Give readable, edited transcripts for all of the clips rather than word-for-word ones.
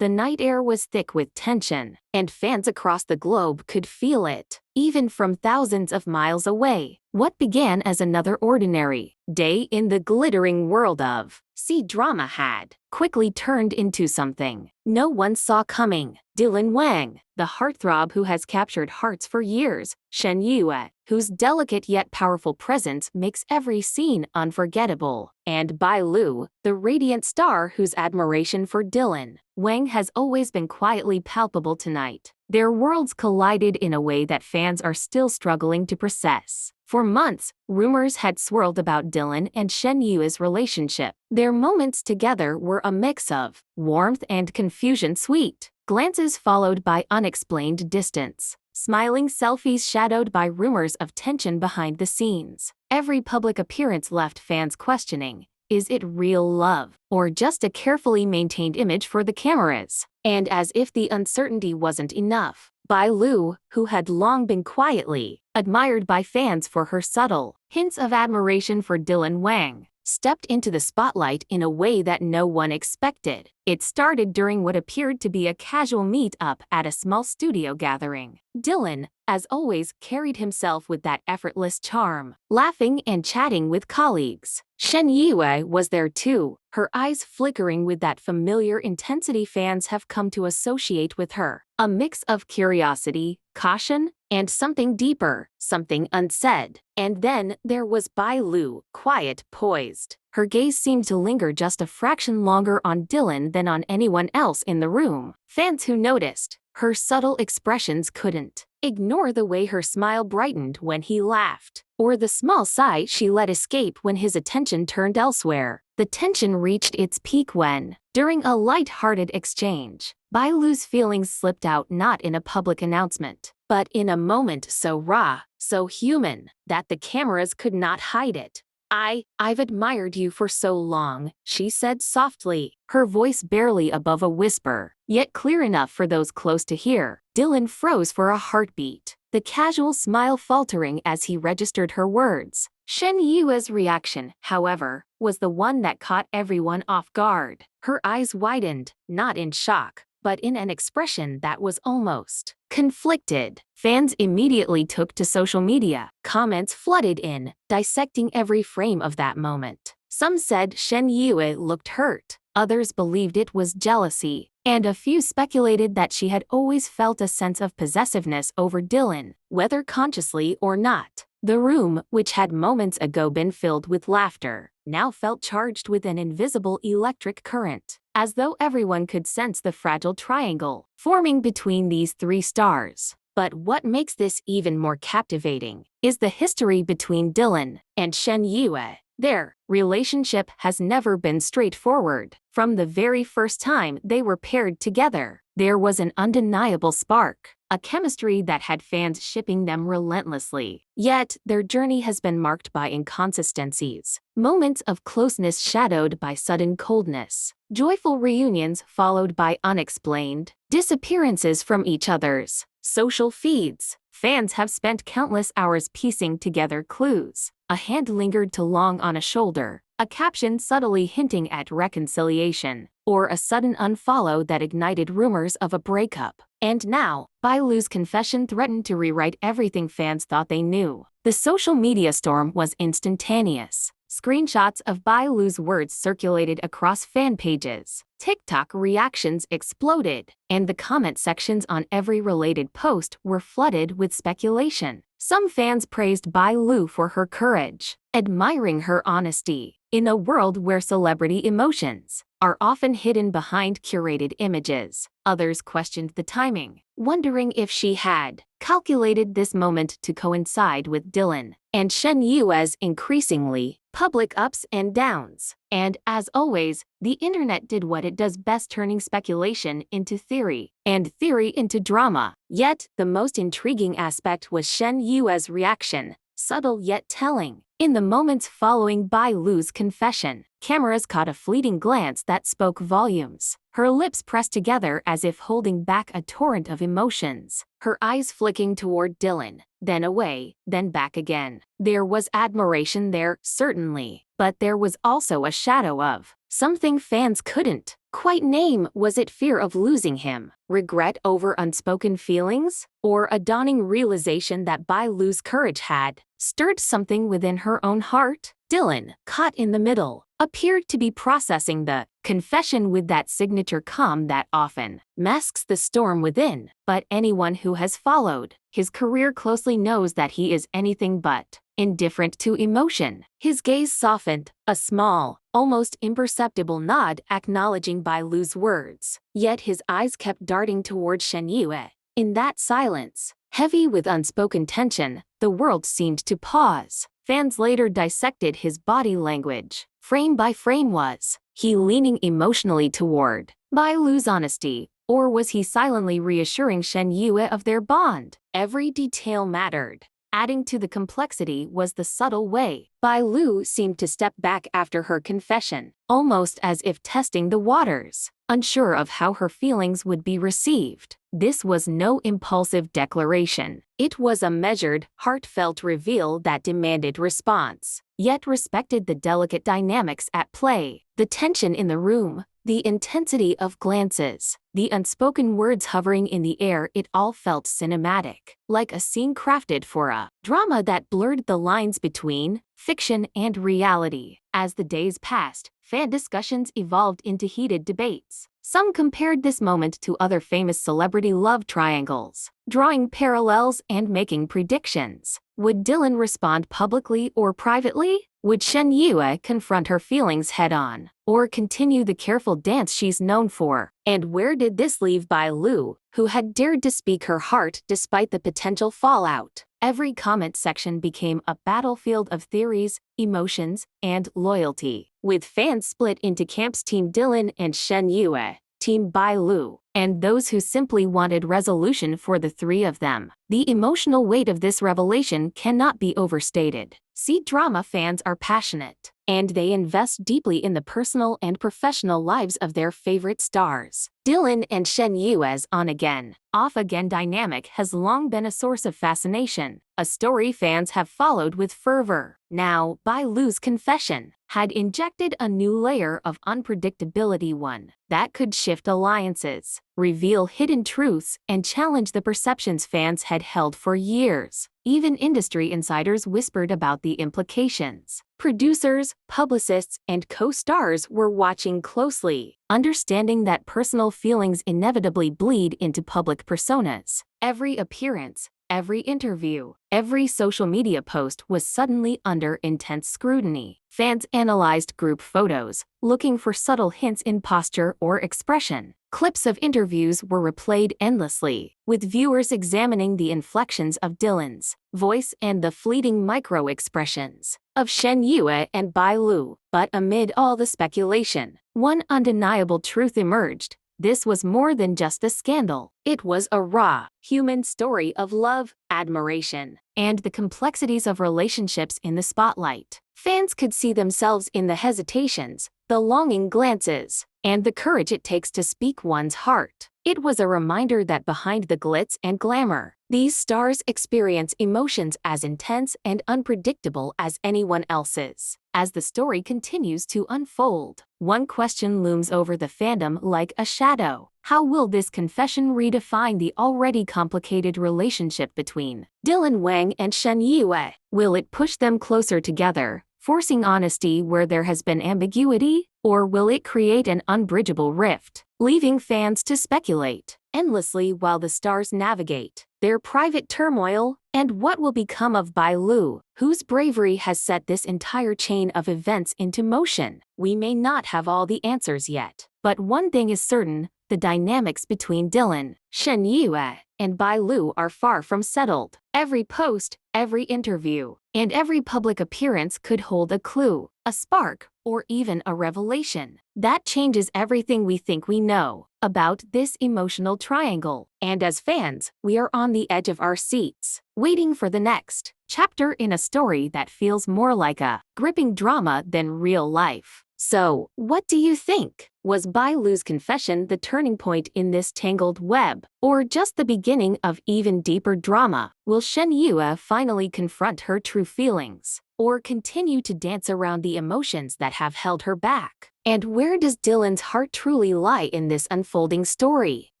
The night air was thick with tension, and fans across the globe could feel it, even from thousands of miles away. What began as another ordinary day in the glittering world of C-drama had quickly turned into something no one saw coming. Dylan Wang, the heartthrob who has captured hearts for years, Shen Yue, whose delicate yet powerful presence makes every scene unforgettable, and Bai Lu, the radiant star whose admiration for Dylan Wang has always been quietly palpable tonight. Their worlds collided in a way that fans are still struggling to process. For months, rumors had swirled about Dylan and Shen Yue's relationship. Their moments together were a mix of warmth and confusion, sweet glances followed by unexplained distance, smiling selfies shadowed by rumors of tension behind the scenes. Every public appearance left fans questioning, is it real love, or just a carefully maintained image for the cameras? And as if the uncertainty wasn't enough, Bai Lu, who had long been quietly admired by fans for her subtle hints of admiration for Dylan Wang, stepped into the spotlight in a way that no one expected. It started during what appeared to be a casual meet-up at a small studio gathering. Dylan, as always, carried himself with that effortless charm, laughing and chatting with colleagues. Shen Yue was there too, her eyes flickering with that familiar intensity fans have come to associate with her. A mix of curiosity, caution, and something deeper, something unsaid. And then there was Bai Lu, quiet, poised. Her gaze seemed to linger just a fraction longer on Dylan than on anyone else in the room. Fans who noticed her subtle expressions couldn't ignore the way her smile brightened when he laughed, or the small sigh she let escape when his attention turned elsewhere. The tension reached its peak when, during a light-hearted exchange, Bai Lu's feelings slipped out not in a public announcement, but in a moment so raw, so human, that the cameras could not hide it. I've admired you for so long, she said softly, her voice barely above a whisper, yet clear enough for those close to hear. Dylan froze for a heartbeat, the casual smile faltering as he registered her words. Shen Yue's reaction, however, was the one that caught everyone off guard. Her eyes widened, not in shock, but in an expression that was almost conflicted. Fans immediately took to social media. Comments flooded in, dissecting every frame of that moment. Some said Shen Yue looked hurt, others believed it was jealousy, and a few speculated that she had always felt a sense of possessiveness over Dylan, whether consciously or not. The room, which had moments ago been filled with laughter, now felt charged with an invisible electric current, as though everyone could sense the fragile triangle forming between these three stars. But what makes this even more captivating is the history between Dylan and Shen Yue. Their relationship has never been straightforward. From the very first time they were paired together, there was an undeniable spark, a chemistry that had fans shipping them relentlessly. Yet, their journey has been marked by inconsistencies, moments of closeness shadowed by sudden coldness, joyful reunions followed by unexplained disappearances from each other's social feeds. Fans have spent countless hours piecing together clues. A hand lingered too long on a shoulder, a caption subtly hinting at reconciliation, or a sudden unfollow that ignited rumors of a breakup. And now, Bai Lu's confession threatened to rewrite everything fans thought they knew. The social media storm was instantaneous. Screenshots of Bai Lu's words circulated across fan pages. TikTok reactions exploded, and the comment sections on every related post were flooded with speculation. Some fans praised Bai Lu for her courage, admiring her honesty. In a world where celebrity emotions are often hidden behind curated images, others questioned the timing, wondering if she had calculated this moment to coincide with Dylan and Shen Yue's increasingly public ups and downs. And, as always, the internet did what it does best, turning speculation into theory, and theory into drama. Yet, the most intriguing aspect was Shen Yue's reaction, subtle yet telling. In the moments following Bai Lu's confession, cameras caught a fleeting glance that spoke volumes. Her lips pressed together as if holding back a torrent of emotions, her eyes flicking toward Dylan, then away, then back again. There was admiration there, certainly, but there was also a shadow of something fans couldn't quite name? Was it fear of losing him, regret over unspoken feelings, or a dawning realization that Bai Lu's courage had stirred something within her own heart? Dylan, caught in the middle, appeared to be processing the confession with that signature calm that often masks the storm within, but anyone who has followed his career closely knows that he is anything but indifferent to emotion. His gaze softened, a small, almost imperceptible nod acknowledging Bai Lu's words, yet his eyes kept darting toward Shen Yue. In that silence, heavy with unspoken tension, the world seemed to pause. Fans later dissected his body language. Frame by frame, was he leaning emotionally toward Bai Lu's honesty, or was he silently reassuring Shen Yue of their bond? Every detail mattered. Adding to the complexity was the subtle way Bai Lu seemed to step back after her confession, almost as if testing the waters, unsure of how her feelings would be received. This was no impulsive declaration. It was a measured, heartfelt reveal that demanded response, yet respected the delicate dynamics at play, the tension in the room, the intensity of glances, the unspoken words hovering in the air. It all felt cinematic, like a scene crafted for a drama that blurred the lines between fiction and reality. As the days passed, fan discussions evolved into heated debates. Some compared this moment to other famous celebrity love triangles, drawing parallels and making predictions. Would Dylan respond publicly or privately? Would Shen Yue confront her feelings head-on, or continue the careful dance she's known for? And where did this leave Bai Lu, who had dared to speak her heart despite the potential fallout? Every comment section became a battlefield of theories, emotions, and loyalty, with fans split into camps: Team Dylan and Shen Yue, Team Bai Lu, and those who simply wanted resolution for the three of them. The emotional weight of this revelation cannot be overstated. C-drama fans are passionate, and they invest deeply in the personal and professional lives of their favorite stars. Dylan and Shen Yue's on-again, off-again dynamic has long been a source of fascination, a story fans have followed with fervor. Now, Bai Lu's confession had injected a new layer of unpredictability, one that could shift alliances, reveal hidden truths, and challenge the perceptions fans had held for years. Even industry insiders whispered about the implications. Producers, publicists, and co-stars were watching closely, understanding that personal feelings inevitably bleed into public personas. Every appearance, every interview, every social media post was suddenly under intense scrutiny. Fans analyzed group photos, looking for subtle hints in posture or expression. Clips of interviews were replayed endlessly, with viewers examining the inflections of Dylan's voice and the fleeting micro-expressions of Shen Yue and Bai Lu. But amid all the speculation, one undeniable truth emerged. This was more than just a scandal. It was a raw, human story of love, admiration, and the complexities of relationships in the spotlight. Fans could see themselves in the hesitations, the longing glances, and the courage it takes to speak one's heart. It was a reminder that behind the glitz and glamour, these stars experience emotions as intense and unpredictable as anyone else's. As the story continues to unfold, one question looms over the fandom like a shadow. How will this confession redefine the already complicated relationship between Dylan Wang and Shen Yue? Will it push them closer together, forcing honesty where there has been ambiguity? Or will it create an unbridgeable rift, leaving fans to speculate endlessly while the stars navigate their private turmoil? And what will become of Bai Lu, whose bravery has set this entire chain of events into motion? We may not have all the answers yet, but one thing is certain: the dynamics between Dylan, Shen Yue, and Bai Lu are far from settled. Every post, every interview, and every public appearance could hold a clue, a spark, or even a revelation that changes everything we think we know about this emotional triangle. And as fans, we are on the edge of our seats, waiting for the next chapter in a story that feels more like a gripping drama than real life. So, what do you think? Was Bai Lu's confession the turning point in this tangled web, or just the beginning of even deeper drama? Will Shen Yue finally confront her true feelings, or continue to dance around the emotions that have held her back? And where does Dylan's heart truly lie in this unfolding story?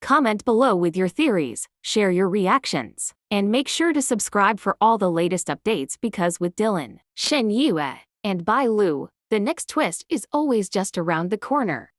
Comment below with your theories, share your reactions, and make sure to subscribe for all the latest updates because with Dylan, Shen Yue, and Bai Lu, the next twist is always just around the corner.